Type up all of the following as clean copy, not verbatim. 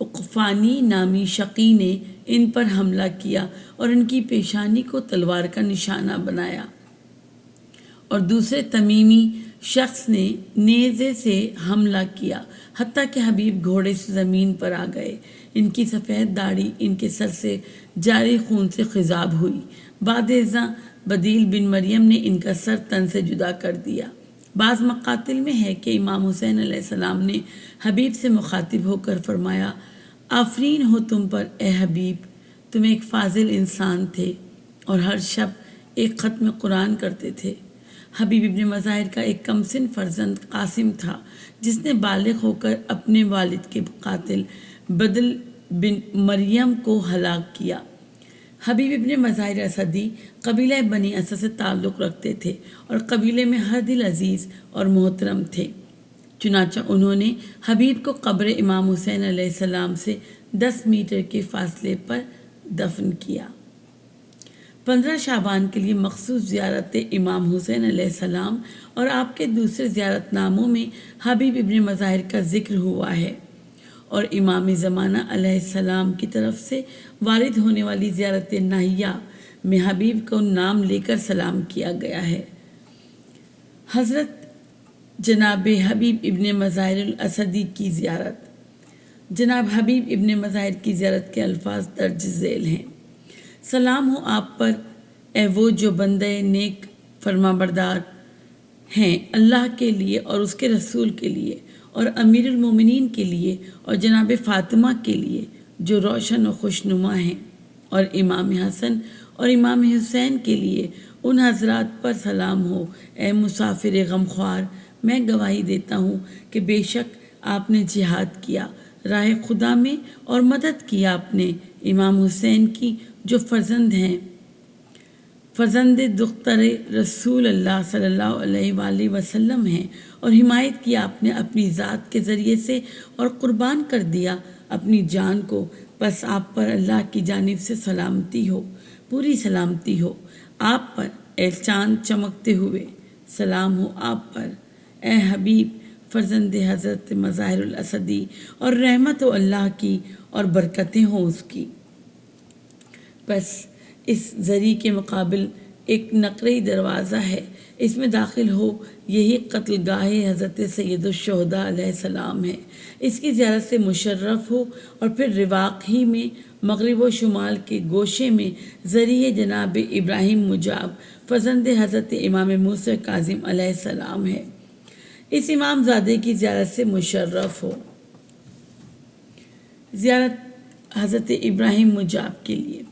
اقفانی نامی شقی نے ان پر حملہ کیا اور ان کی پیشانی کو تلوار کا نشانہ بنایا، اور دوسرے تمیمی شخص نے نیزے سے حملہ کیا، حتیٰ کہ حبیب گھوڑے سے زمین پر آ گئے۔ ان کی سفید داڑھی ان کے سر سے جاری خون سے خضاب ہوئی۔ بعد ازاں بدیل بن مریم نے ان کا سر تن سے جدا کر دیا۔ بعض مقاتل میں ہے کہ امام حسین علیہ السلام نے حبیب سے مخاطب ہو کر فرمایا: آفرین ہو تم پر اے حبیب، تم ایک فاضل انسان تھے اور ہر شب ایک ختم قرآن کرتے تھے۔ حبیب ابن مظاہر کا ایک کمسن فرزند قاسم تھا، جس نے بالغ ہو کر اپنے والد کے قاتل بدل بن مریم کو ہلاک کیا۔ حبیب ابن مظاہر اسدی قبیلہ بنی اسد سے تعلق رکھتے تھے اور قبیلے میں ہر دل عزیز اور محترم تھے۔ چنانچہ انہوں نے حبیب کو قبر امام حسین علیہ السلام سے 10 میٹر کے فاصلے پر دفن کیا۔ 15 شعبان کے لیے مخصوص زیارت امام حسین علیہ السلام اور آپ کے دوسرے زیارت ناموں میں حبیب ابن مظاہر کا ذکر ہوا ہے، اور امام زمانہ علیہ السلام کی طرف سے وارد ہونے والی زیارت ناہیہ میں حبیب کو نام لے کر سلام کیا گیا ہے۔ حضرت جناب حبیب ابن مظاہر الاسدی کی زیارت۔ جناب حبیب ابن مظاہر کی زیارت کے الفاظ درج ذیل ہیں: سلام ہو آپ پر اے وہ جو بندے نیک فرما بردار ہیں اللہ کے لیے اور اس کے رسول کے لیے، اور امیر المومنین کے لیے اور جناب فاطمہ کے لیے جو روشن و خوشنما ہیں، اور امام حسن اور امام حسین کے لیے ان حضرات پر سلام ہو۔ اے مسافر غمخوار، میں گواہی دیتا ہوں کہ بے شک آپ نے جہاد کیا راہ خدا میں اور مدد کی آپ نے امام حسین کی جو فرزند دختر رسول اللہ صلی اللہ علیہ وآلہ وسلم ہیں، اور حمایت کی آپ نے اپنی ذات کے ذریعے سے اور قربان کر دیا اپنی جان کو۔ بس آپ پر اللہ کی جانب سے سلامتی ہو، پوری سلامتی ہو آپ پر اے چاند چمکتے ہوئے، سلام ہو آپ پر اے حبیب فرزند حضرت مظاہر الاسدی، اور رحمت ہو اللہ کی اور برکتیں ہوں اس کی۔ بس اس زری کے مقابل ایک نقرئی دروازہ ہے، اس میں داخل ہو، یہی قتل گاہ حضرت سید الشہداء علیہ السلام ہے۔ اس کی زیارت سے مشرف ہو اور پھر رواق ہی میں مغرب و شمال کے گوشے میں ذریعہ جناب ابراہیم مجاب فرزند حضرت امام موسیٰ کاظم علیہ السلام ہے، اس امام زادے کی زیارت سے مشرف ہو۔ زیارت حضرت ابراہیم مجاب کے لیے۔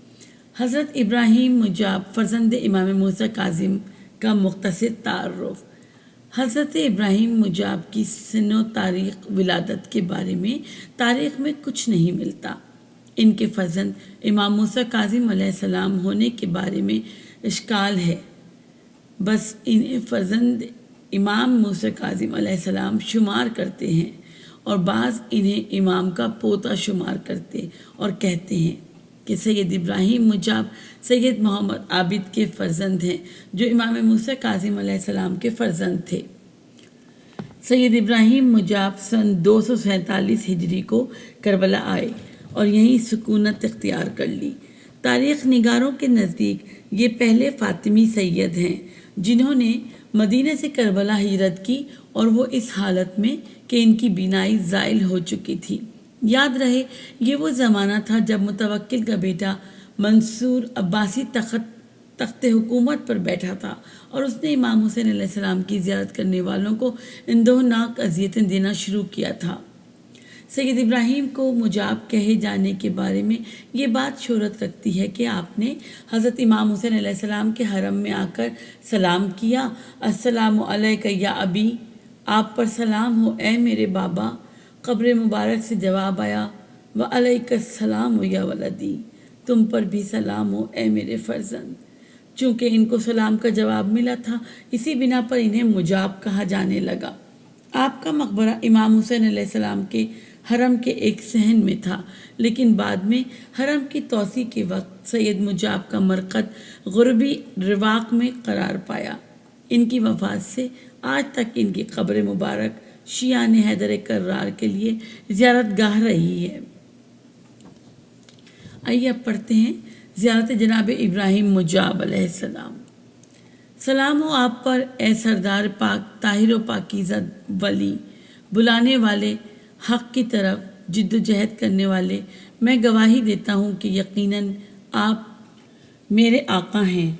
حضرت ابراہیم مجاب فرزند امام موسیٰ کاظم کا مختصر تعارف۔ حضرت ابراہیم مجاب کی سن و تاریخ ولادت کے بارے میں تاریخ میں کچھ نہیں ملتا۔ ان کے فرزند امام موسیٰ کاظم علیہ السلام ہونے کے بارے میں اشکال ہے، بس انہیں فرزند امام موسیٰ کاظم علیہ السلام شمار کرتے ہیں، اور بعض انہیں امام کا پوتا شمار کرتے اور کہتے ہیں کہ سید ابراہیم مجاب سید محمد عابد کے فرزند ہیں، جو امام موسیٰ کاظم علیہ السلام کے فرزند تھے۔ سید ابراہیم مجاب سن 247 ہجری کو کربلا آئے اور یہیں سکونت اختیار کر لی۔ تاریخ نگاروں کے نزدیک یہ پہلے فاطمی سید ہیں جنہوں نے مدینہ سے کربلا ہجرت کی، اور وہ اس حالت میں کہ ان کی بینائی زائل ہو چکی تھی۔ یاد رہے یہ وہ زمانہ تھا جب متوکل کا بیٹا منصور عباسی تخت حکومت پر بیٹھا تھا، اور اس نے امام حسین علیہ السلام کی زیارت کرنے والوں کو اندوہناک اذیتیں دینا شروع کیا تھا۔ سید ابراہیم کو مجاب کہے جانے کے بارے میں یہ بات شہرت رکھتی ہے کہ آپ نے حضرت امام حسین علیہ السلام کے حرم میں آ کر سلام کیا: السلام علیک یا ابی، آپ پر سلام ہو اے میرے بابا۔ قبر مبارک سے جواب آیا: وعلیک السلام یا ولدی، تم پر بھی سلام ہو اے میرے فرزند۔ چونکہ ان کو سلام کا جواب ملا تھا، اسی بنا پر انہیں مجاب کہا جانے لگا۔ آپ کا مقبرہ امام حسین علیہ السلام کے حرم کے ایک صحن میں تھا، لیکن بعد میں حرم کی توسیع کے وقت سید مجاب کا مرقد غربی رواق میں قرار پایا۔ ان کی وفات سے آج تک ان کی قبر مبارک شیعان حیدر کرار کے لیے زیارت گاہ رہی ہے۔ آئیے اب پڑھتے ہیں زیارت جناب ابراہیم مجاب علیہ السلام۔ سلام ہو آپ پر اے سردار پاک طاہر و پاکیزہ ولی، بلانے والے حق کی طرف جد و جہد کرنے والے۔ میں گواہی دیتا ہوں کہ یقیناً آپ میرے آقا ہیں۔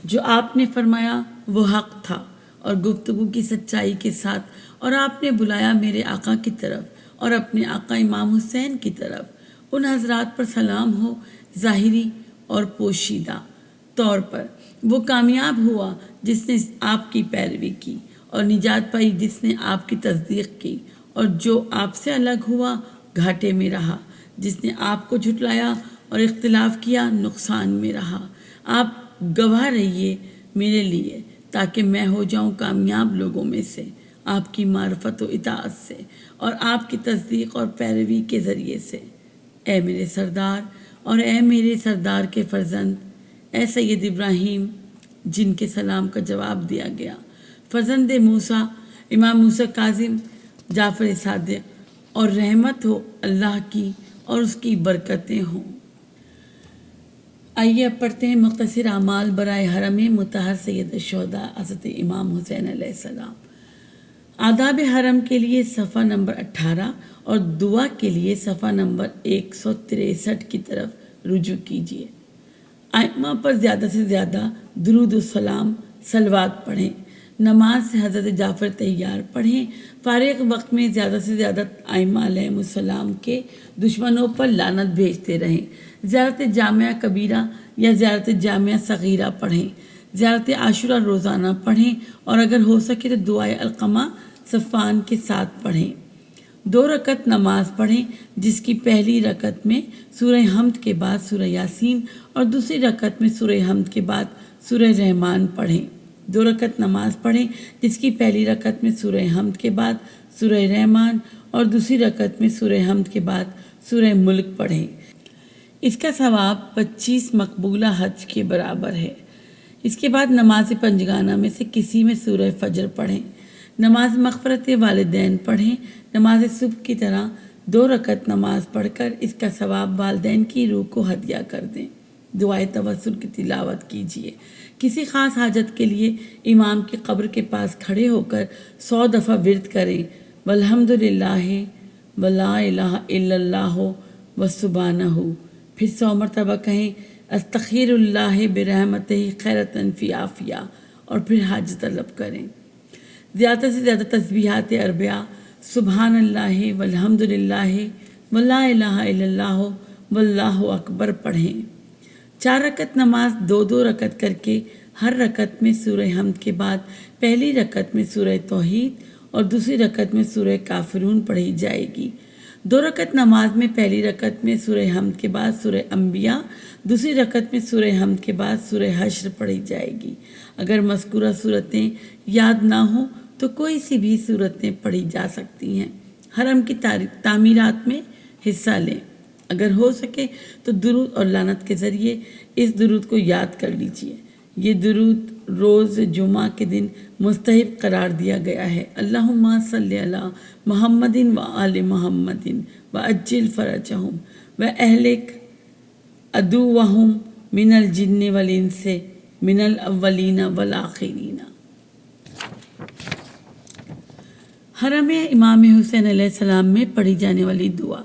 جو آپ نے فرمایا وہ حق تھا اور گفتگو کی سچائی کے ساتھ، اور آپ نے بلایا میرے آقا کی طرف اور اپنے آقا امام حسین کی طرف۔ ان حضرات پر سلام ہو ظاہری اور پوشیدہ طور پر۔ وہ کامیاب ہوا جس نے آپ کی پیروی کی، اور نجات پائی جس نے آپ کی تصدیق کی، اور جو آپ سے الگ ہوا گھاٹے میں رہا۔ جس نے آپ کو جھٹلایا اور اختلاف کیا نقصان میں رہا۔ آپ گواہ رہیے میرے لیے تاکہ میں ہو جاؤں کامیاب لوگوں میں سے، آپ کی معرفت و اطاعت سے اور آپ کی تصدیق اور پیروی کے ذریعے سے۔ اے میرے سردار اور اے میرے سردار کے فرزند، اے سید ابراہیم جن کے سلام کا جواب دیا گیا، فرزند موسیٰ، امام موسیٰ کاظم، جعفر صادق، اور رحمت ہو اللہ کی اور اس کی برکتیں ہوں۔ آئیے اب پڑھتے ہیں مختصر اعمال برائے حرم مطہر سید الشہداء حضرت امام حسین علیہ السلام۔ آداب حرم کے لیے صفحہ نمبر 18 اور دعا کے لیے صفحہ نمبر 163 کی طرف رجوع کیجیے۔ ائمہ پر زیادہ سے زیادہ درود و سلام صلوات پڑھیں۔ نماز سے حضرت جعفر طیار پڑھیں۔ فارغ وقت میں زیادہ سے زیادہ ائمہ علیہ السلام کے دشمنوں پر لعنت بھیجتے رہیں۔ زیارت جامعہ کبیرہ یا زیارت جامعہ صغیرہ پڑھیں۔ زیارت عاشورہ روزانہ پڑھیں، اور اگر ہو سکے تو دعائے القمہ صفان کے ساتھ پڑھیں۔ 2 رکعت نماز پڑھیں جس کی پہلی رکعت میں سورہ حمد کے بعد سورہ یاسین اور دوسری رکعت میں سورہ حمد کے بعد سورہ رحمان پڑھیں۔ 2 رکعت نماز پڑھیں جس کی پہلی رکعت میں سورہ حمد کے بعد سورہ رحمان اور دوسری رکعت میں سورہ حمد کے بعد سورہ ملک پڑھیں۔ اس کا ثواب 25 مقبولہ حج کے برابر ہے۔ اس کے بعد نماز پنجگانہ میں سے کسی میں سورہ فجر پڑھیں۔ نماز مغفرت والدین پڑھیں۔ نماز صبح کی طرح 2 رکعت نماز پڑھ کر اس کا ثواب والدین کی روح کو ہدیہ کر دیں۔ دعائے توسل کی تلاوت کیجیے۔ کسی خاص حاجت کے لیے امام کی قبر کے پاس کھڑے ہو کر 100 دفعہ ورد کریں۔ والحمدللہ ولا الہ الا اللہ وسبحانہ، پھر 100 مرتبہ کہیں استغفر اللہ برحمتہ خیرۃ فی عافیہ، اور پھر حاجت طلب کریں۔ زیادہ سے زیادہ تسبیحات اربعہ، سبحان اللہ والحمدللہ ولا الہ الا اللہ واللہ اکبر پڑھیں۔ 4 رکعت نماز 2 رکعت کر کے ہر رکعت میں سورہ حمد کے بعد پہلی رکعت میں سورہ توحید اور دوسری رکعت میں سورہ کافرون پڑھی جائے گی۔ 2 رکعت نماز میں پہلی رکعت میں سورہ حمد کے بعد سورہ انبیاء، دوسری رکعت میں سورہ حمد کے بعد سورہ حشر پڑھی جائے گی۔ اگر مذکورہ صورتیں یاد نہ ہوں تو کوئی سی بھی صورتیں پڑھی جا سکتی ہیں۔ حرم کی تعمیرات میں حصہ لیں۔ اگر ہو سکے تو درود اور لعنت کے ذریعے اس درود کو یاد کر لیجیے۔ یہ درود روز جمعہ کے دن مستحب قرار دیا گیا ہے۔ اللہم صلی علی محمد و آل محمد وعجل فرجہم واہلک عدوہم من الجن والانس من الاولین والآخرین۔ حرم امام حسین علیہ السلام میں پڑھی جانے والی دعا۔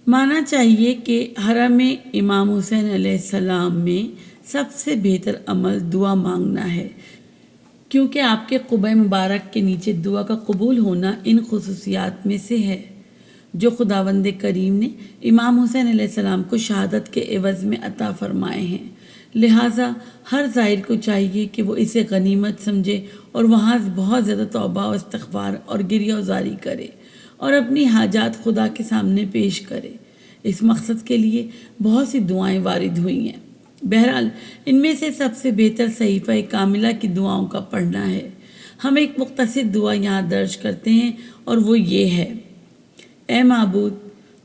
مانا چاہیے کہ حرم امام حسین علیہ السلام میں سب سے بہتر عمل دعا مانگنا ہے، کیونکہ آپ کے قبہ مبارک کے نیچے دعا کا قبول ہونا ان خصوصیات میں سے ہے جو خداوند کریم نے امام حسین علیہ السلام کو شہادت کے عوض میں عطا فرمائے ہیں۔ لہٰذا ہر زائر کو چاہیے کہ وہ اسے غنیمت سمجھے اور وہاں بہت زیادہ توبہ و استغفار اور گریہ وزاری کرے اور اپنی حاجات خدا کے سامنے پیش کرے۔ اس مقصد کے لیے بہت سی دعائیں وارد ہوئی ہیں۔ بہرحال ان میں سے سب سے بہتر صحیفہ کاملہ کی دعاؤں کا پڑھنا ہے۔ ہم ایک مختصر دعا یہاں درج کرتے ہیں اور وہ یہ ہے: اے معبود،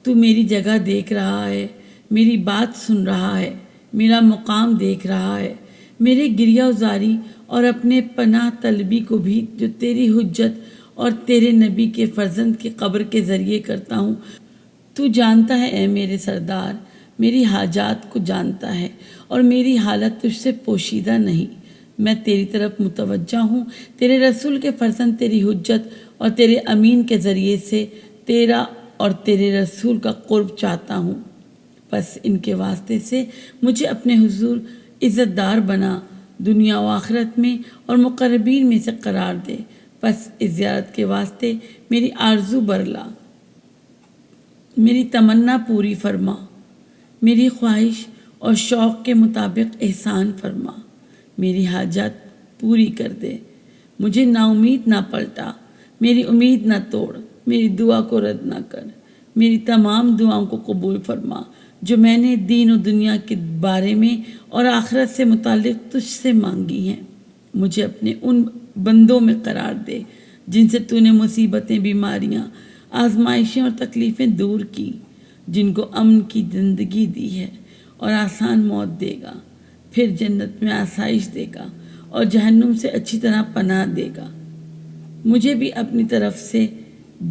تو میری جگہ دیکھ رہا ہے، میری بات سن رہا ہے، میرا مقام دیکھ رہا ہے، میرے گریہ وزاری اور اپنے پناہ طلبی کو بھی جو تیری حجت اور تیرے نبی کے فرزند کی قبر کے ذریعے کرتا ہوں، تو جانتا ہے اے میرے سردار، میری حاجات کو جانتا ہے اور میری حالت تجھ سے پوشیدہ نہیں۔ میں تیری طرف متوجہ ہوں، تیرے رسول کے فرزند تیری حجت اور تیرے امین کے ذریعے سے تیرا اور تیرے رسول کا قرب چاہتا ہوں۔ بس ان کے واسطے سے مجھے اپنے حضور عزت دار بنا، دنیا و آخرت میں اور مقربین میں سے قرار دے۔ بس اس زیارت کے واسطے میری آرزو برلا، میری تمنا پوری فرما، میری خواہش اور شوق کے مطابق احسان فرما، میری حاجت پوری کر دے، مجھے نا امید نہ پلٹا، میری امید نہ توڑ، میری دعا کو رد نہ کر، میری تمام دعاؤں کو قبول فرما جو میں نے دین و دنیا کے بارے میں اور آخرت سے متعلق تجھ سے مانگی ہیں۔ مجھے اپنے ان بندوں میں قرار دے جن سے تو نے مصیبتیں، بیماریاں، آزمائشیں اور تکلیفیں دور کی، جن کو امن کی زندگی دی ہے اور آسان موت دے گا، پھر جنت میں آسائش دے گا اور جہنم سے اچھی طرح پناہ دے گا۔ مجھے بھی اپنی طرف سے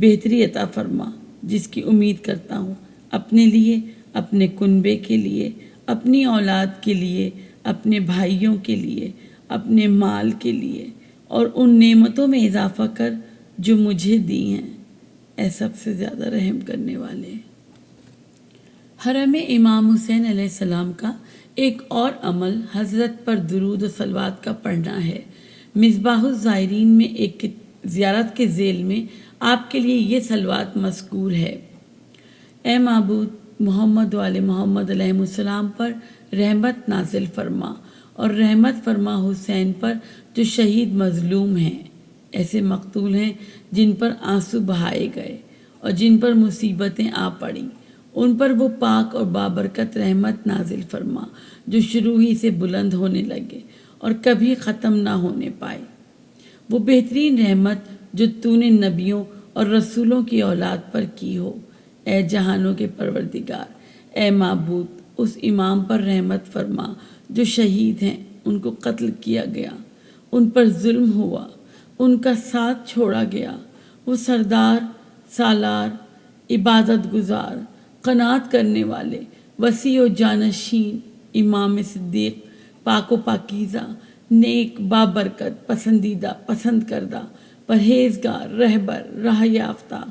بہتری عطا فرما جس کی امید کرتا ہوں، اپنے لیے، اپنے کنبے کے لیے، اپنی اولاد کے لیے، اپنے بھائیوں کے لیے، اپنے مال کے لیے، اور ان نعمتوں میں اضافہ کر جو مجھے دی ہیں، اے سب سے زیادہ رحم کرنے والے۔ حرم امام حسین علیہ السلام کا ایک اور عمل حضرت پر درود و صلوات کا پڑھنا ہے۔ مصباح الزائرین میں ایک زیارت کے ذیل میں آپ کے لیے یہ صلوات مذکور ہے: اے معبود، محمد و آل محمد علیہ السلام پر رحمت نازل فرما اور رحمت فرما حسین پر جو شہید مظلوم ہیں، ایسے مقتول ہیں جن پر آنسو بہائے گئے اور جن پر مصیبتیں آ پڑیں، ان پر وہ پاک اور بابرکت رحمت نازل فرما جو شروع ہی سے بلند ہونے لگے اور کبھی ختم نہ ہونے پائے۔ وہ بہترین رحمت جو تو نے نبیوں اور رسولوں کی اولاد پر کی ہو، اے جہانوں کے پروردگار۔ اے معبود، اس امام پر رحمت فرما جو شہید ہیں، ان کو قتل کیا گیا، ان پر ظلم ہوا، ان کا ساتھ چھوڑا گیا۔ وہ سردار، سالار، عبادت گزار، قناعت کرنے والے، وسیع و جانشین، امام صدیق، پاک و پاکیزہ، نیک، بابرکت، پسندیدہ، پسند کردہ، پرہیزگار، رہبر، راہ یافتہ،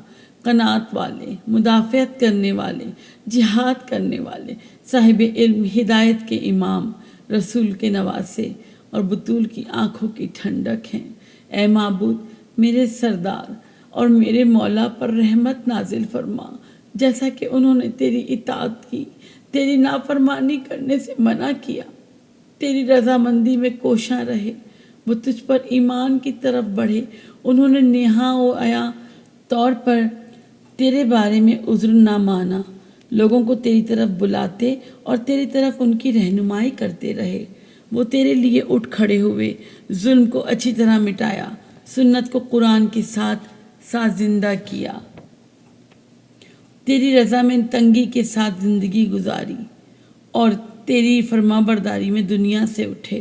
قناعت والے، مدافعت کرنے والے، جہاد کرنے والے، صاحب علم، ہدایت کے امام، رسول کے نواسے اور بطول کی آنکھوں کی ٹھنڈک ہیں۔ اے معبود، میرے سردار اور میرے مولا پر رحمت نازل فرما، جیسا کہ انہوں نے تیری اطاعت کی، تیری نافرمانی کرنے سے منع کیا، تیری رضامندی میں کوشاں رہے، وہ تجھ پر ایمان کی طرف بڑھے، انہوں نے نہا و عیا طور پر تیرے بارے میں عذر نہ مانا، لوگوں کو تیری طرف بلاتے اور تیری طرف ان کی رہنمائی کرتے رہے۔ وہ تیرے لیے اٹھ کھڑے ہوئے، ظلم کو اچھی طرح مٹایا، سنت کو قرآن کے ساتھ زندہ کیا، تیری رضا میں تنگی کے ساتھ زندگی گزاری اور تیری فرما برداری میں دنیا سے اٹھے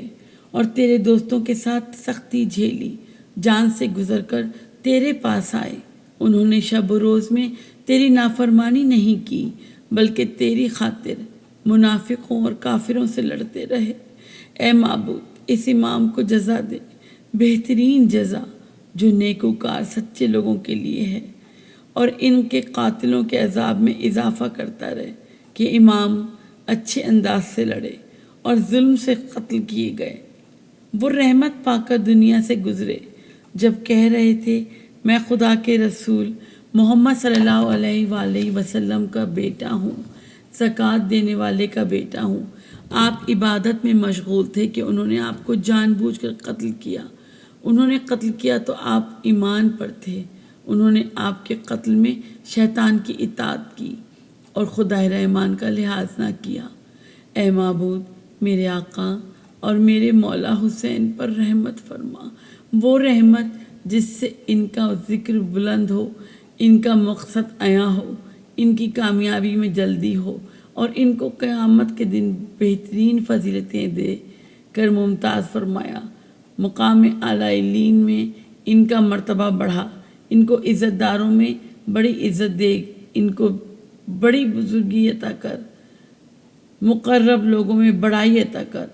اور تیرے دوستوں کے ساتھ سختی جھیلی، جان سے گزر کر تیرے پاس آئے۔ انہوں نے شب و روز میں تیری نافرمانی نہیں کی، بلکہ تیری خاطر منافقوں اور کافروں سے لڑتے رہے۔ اے معبود، اس امام کو جزا دے، بہترین جزا جو نیکوکار سچے لوگوں کے لیے ہے، اور ان کے قاتلوں کے عذاب میں اضافہ کرتا رہے کہ امام اچھے انداز سے لڑے اور ظلم سے قتل کیے گئے۔ وہ رحمت پا کر دنیا سے گزرے جب کہہ رہے تھے، میں خدا کے رسول محمد صلی اللہ علیہ وآلہ وسلم کا بیٹا ہوں، زکوٰۃ دینے والے کا بیٹا ہوں۔ آپ عبادت میں مشغول تھے کہ انہوں نے آپ کو جان بوجھ کر قتل کیا۔ انہوں نے قتل کیا تو آپ ایمان پر تھے، انہوں نے آپ کے قتل میں شیطان کی اطاعت کی اور خدا رحمان کا لحاظ نہ کیا۔ اے معبود، میرے آقا اور میرے مولا حسین پر رحمت فرما، وہ رحمت جس سے ان کا ذکر بلند ہو، ان کا مقصد عیاں ہو، ان کی کامیابی میں جلدی ہو اور ان کو قیامت کے دن بہترین فضیلتیں دے کر ممتاز فرمایا۔ مقام اعلیٰ علین میں ان کا مرتبہ بڑھا، ان کو عزت داروں میں بڑی عزت دے، ان کو بڑی بزرگی عطا کر، مقرب لوگوں میں بڑائی عطا کر،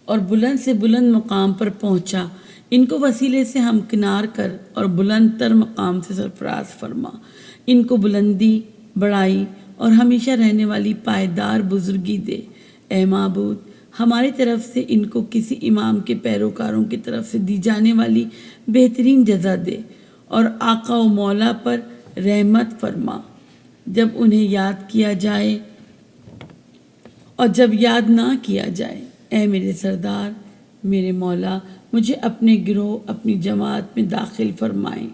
اور بلند سے بلند مقام پر پہنچا ان کو وسیلے سے ہمکنار کر اور بلند تر مقام سے سرفراز فرما۔ ان کو بلندی، بڑائی اور ہمیشہ رہنے والی پائیدار بزرگی دے۔ اے معبود، ہماری طرف سے ان کو کسی امام کے پیروکاروں کی طرف سے دی جانے والی بہترین جزا دے اور آقا و مولا پر رحمت فرما جب انہیں یاد کیا جائے اور جب یاد نہ کیا جائے۔ اے میرے سردار، میرے مولا، مجھے اپنے گروہ، اپنی جماعت میں داخل فرمائیں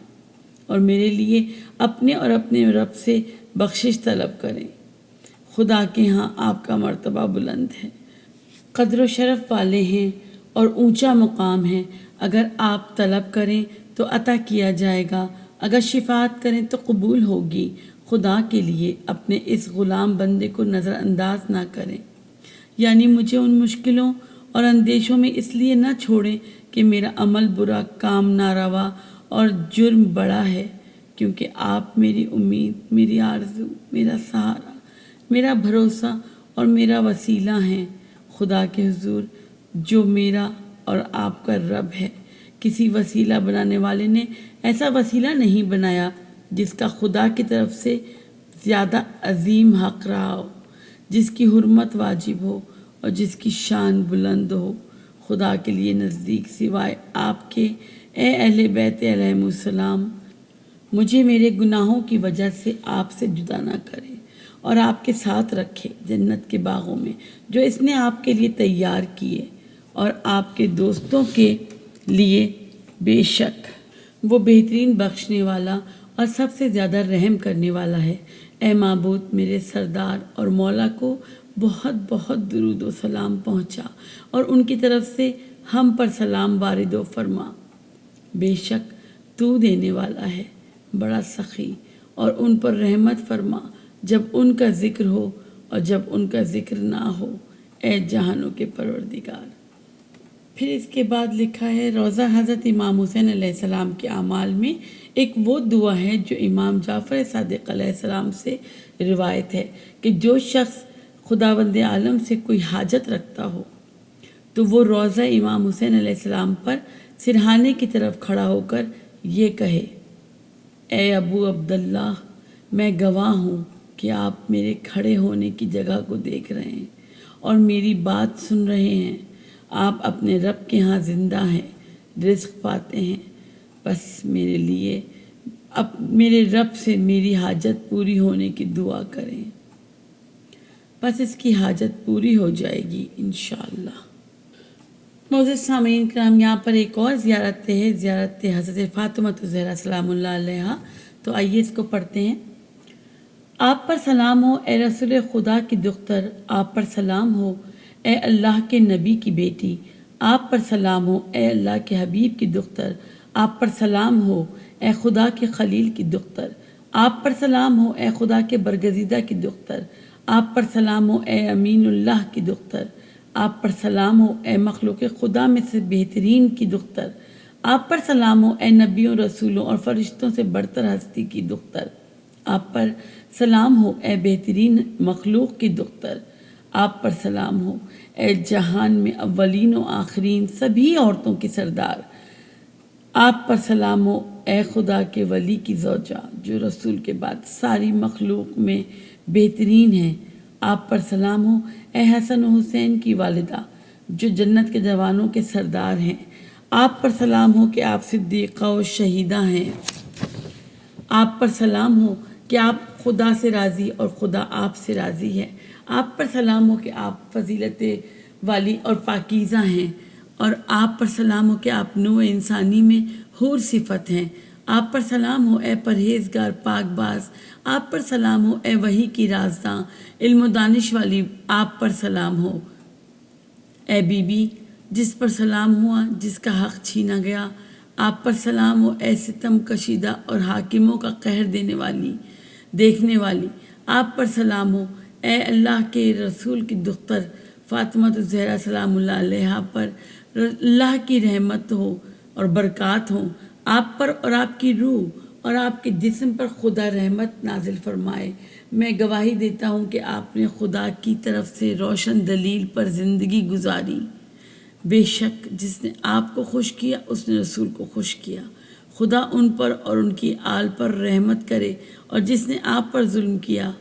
اور میرے لیے اپنے اور اپنے رب سے بخشش طلب کریں۔ خدا کے ہاں آپ کا مرتبہ بلند ہے، قدر و شرف والے ہیں اور اونچا مقام ہے۔ اگر آپ طلب کریں تو عطا کیا جائے گا، اگر شفاعت کریں تو قبول ہوگی۔ خدا کے لیے اپنے اس غلام بندے کو نظر انداز نہ کریں، یعنی مجھے ان مشکلوں اور اندیشوں میں اس لیے نہ چھوڑیں کہ میرا عمل برا، کام ناروا اور جرم بڑا ہے، کیونکہ آپ میری امید، میری آرزو، میرا سہارا، میرا بھروسہ اور میرا وسیلہ ہیں۔ خدا کے حضور جو میرا اور آپ کا رب ہے، کسی وسیلہ بنانے والے نے ایسا وسیلہ نہیں بنایا جس کا خدا کی طرف سے زیادہ عظیم حق رہا ہو، جس کی حرمت واجب ہو اور جس کی شان بلند ہو۔ خدا کے لیے نزدیک سوائے آپ کے، اے اہل بیت علیہم السلام، مجھے میرے گناہوں کی وجہ سے آپ سے جدا نہ کرے اور آپ کے ساتھ رکھے جنت کے باغوں میں جو اس نے آپ کے لیے تیار کیے اور آپ کے دوستوں کے لیے۔ بے شک وہ بہترین بخشنے والا اور سب سے زیادہ رحم کرنے والا ہے۔ اے معبود، میرے سردار اور مولا کو بہت بہت درود و سلام پہنچا اور ان کی طرف سے ہم پر سلام وارد و فرما۔ بے شک تو دینے والا ہے، بڑا سخی، اور ان پر رحمت فرما جب ان کا ذکر ہو اور جب ان کا ذکر نہ ہو، اے جہانوں کے پروردگار۔ پھر اس کے بعد لکھا ہے، روزہ حضرت امام حسین علیہ السلام کے اعمال میں ایک وہ دعا ہے جو امام جعفر صادق علیہ السلام سے روایت ہے کہ جو شخص خداوند عالم سے کوئی حاجت رکھتا ہو تو وہ روزہ امام حسین علیہ السلام پر سرہانے کی طرف کھڑا ہو کر یہ کہے، اے ابو عبداللہ، میں گواہ ہوں کہ آپ میرے کھڑے ہونے کی جگہ کو دیکھ رہے ہیں اور میری بات سن رہے ہیں۔ آپ اپنے رب کے ہاں زندہ ہیں، رزق پاتے ہیں، بس میرے لیے میرے رب سے میری حاجت پوری ہونے کی دعا کریں، بس اس کی حاجت پوری ہو جائے گی انشاءاللہ۔ معزز سامعین کرام، یہاں پر ایک اور زیارت ہے، زیارت حضرت فاطمہ الزہرا سلام اللہ علیہا۔ تو آئیے اس کو پڑھتے ہیں۔ آپ پر سلام ہو اے رسول خدا کی دختر، آپ پر سلام ہو اے اللہ کے نبی کی بیٹی، آپ پر سلام ہو اے اللہ کے حبیب کی دختر، آپ پر سلام ہو اے خدا کے خلیل کی دختر، آپ پر سلام ہو اے خدا کے برگزیدہ کی دختر، آپ پر سلام ہو اے امین اللہ کی دختر، آپ پر سلام ہو اے مخلوق خدا میں سے بہترین کی دختر، آپ پر سلام ہو اے نبیوں، رسولوں اور فرشتوں سے برتر ہستی کی دختر، آپ پر سلام ہو اے بہترین مخلوق کی دختر، آپ پر سلام ہو اے جہان میں اولین و آخرین سبھی عورتوں کی سردار، آپ پر سلام ہو اے خدا کے ولی کی زوجہ جو رسول کے بعد ساری مخلوق میں بہترین ہے، آپ پر سلام ہو اے حسن و حسین کی والدہ جو جنت کے جوانوں کے سردار ہیں، آپ پر سلام ہو کہ آپ صدیقہ و شہیدہ ہیں، آپ پر سلام ہو کہ آپ خدا سے راضی اور خدا آپ سے راضی ہے، آپ پر سلام ہو کہ آپ فضیلت والی اور پاکیزہ ہیں، اور آپ پر سلام ہو کہ آپ نوع انسانی میں حور صفت ہیں، آپ پر سلام ہو اے پرہیزگار پاک باز، آپ پر سلام ہو اے وحی کی رازداں علم و دانش والی، آپ پر سلام ہو اے بی بی جس پر سلام ہوا جس کا حق چھینا گیا، آپ پر سلام ہو اے ستم کشیدہ اور حاکموں کا قہر دینے والی دیکھنے والی، آپ پر سلام ہو اے اللہ کے رسول کی دختر فاطمہ الزہرا سلام اللہ علیہا پر اللہ کی رحمت ہو اور برکات ہوں، آپ پر اور آپ کی روح اور آپ کے جسم پر خدا رحمت نازل فرمائے، میں گواہی دیتا ہوں کہ آپ نے خدا کی طرف سے روشن دلیل پر زندگی گزاری۔ بے شک جس نے آپ کو خوش کیا اس نے رسول کو خوش کیا۔ خدا ان پر اور ان کی آل پر رحمت کرے، اور جس نے آپ پر ظلم کیا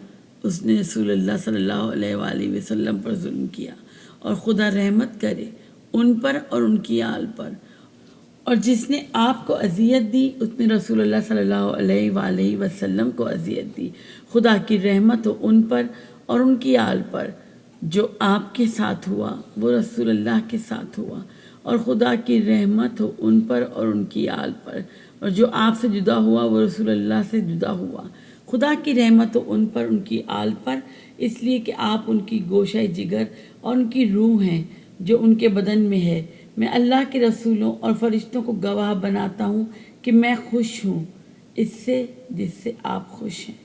اس نے رسول اللہ صلی اللہ علیہ وآلہ وسلم پر ظلم کیا، اور خدا رحمت کرے ان پر اور ان کی آل پر۔ اور جس نے آپ کو اذیت دی اس نے رسول اللہ صلی اللہ علیہ وآلہ وسلم کو اذیت دی۔ خدا کی رحمت ہو ان پر اور ان کی آل پر۔ جو آپ کے ساتھ ہوا وہ رسول اللہ کے ساتھ ہوا، اور خدا کی رحمت ہو ان پر اور ان کی آل پر۔ اور جو آپ سے جدا ہوا وہ رسول اللہ سے جدا ہوا۔ خدا کی رحمت ہو ان پر ان کی آل پر، اس لیے کہ آپ ان کی گوشہ جگر اور ان کی روح ہیں جو ان کے بدن میں ہے۔ میں اللہ کے رسولوں اور فرشتوں کو گواہ بناتا ہوں کہ میں خوش ہوں اس سے جس سے آپ خوش ہیں،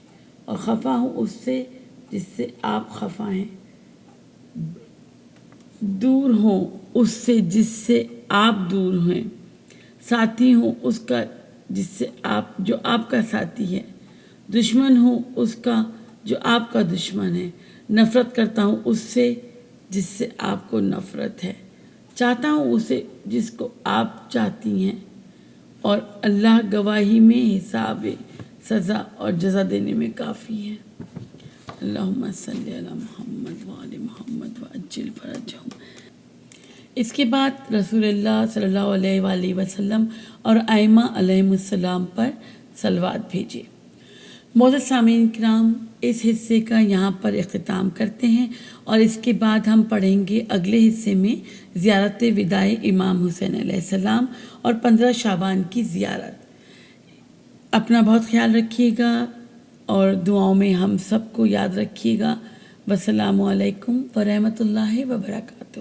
اور خفا ہوں اس سے جس سے آپ خفا ہیں، دور ہوں اس سے جس سے آپ دور ہیں، ساتھی ہوں اس کا جو آپ کا ساتھی ہے، دشمن ہوں اس کا جو آپ کا دشمن ہے، نفرت کرتا ہوں اس سے جس سے آپ کو نفرت ہے، چاہتا ہوں اسے جس کو آپ چاہتی ہیں، اور اللہ گواہی میں حساب سزا اور جزا دینے میں کافی ہے۔ اللہم صلی علی محمد وآل محمد وعجل فرجہم۔ اس کے بعد رسول اللہ صلی اللہ علیہ وآلہ وسلم اور ائمہ علیہم السلام پر صلوات بھیجے۔ معزز سامعین کرام، اس حصے کا یہاں پر اختتام کرتے ہیں، اور اس کے بعد ہم پڑھیں گے اگلے حصے میں زیارت وداع امام حسین علیہ السلام اور 15 شعبان کی زیارت۔ اپنا بہت خیال رکھیے گا اور دعاؤں میں ہم سب کو یاد رکھیے گا۔ والسلام علیکم ورحمۃ اللہ وبرکاتہ۔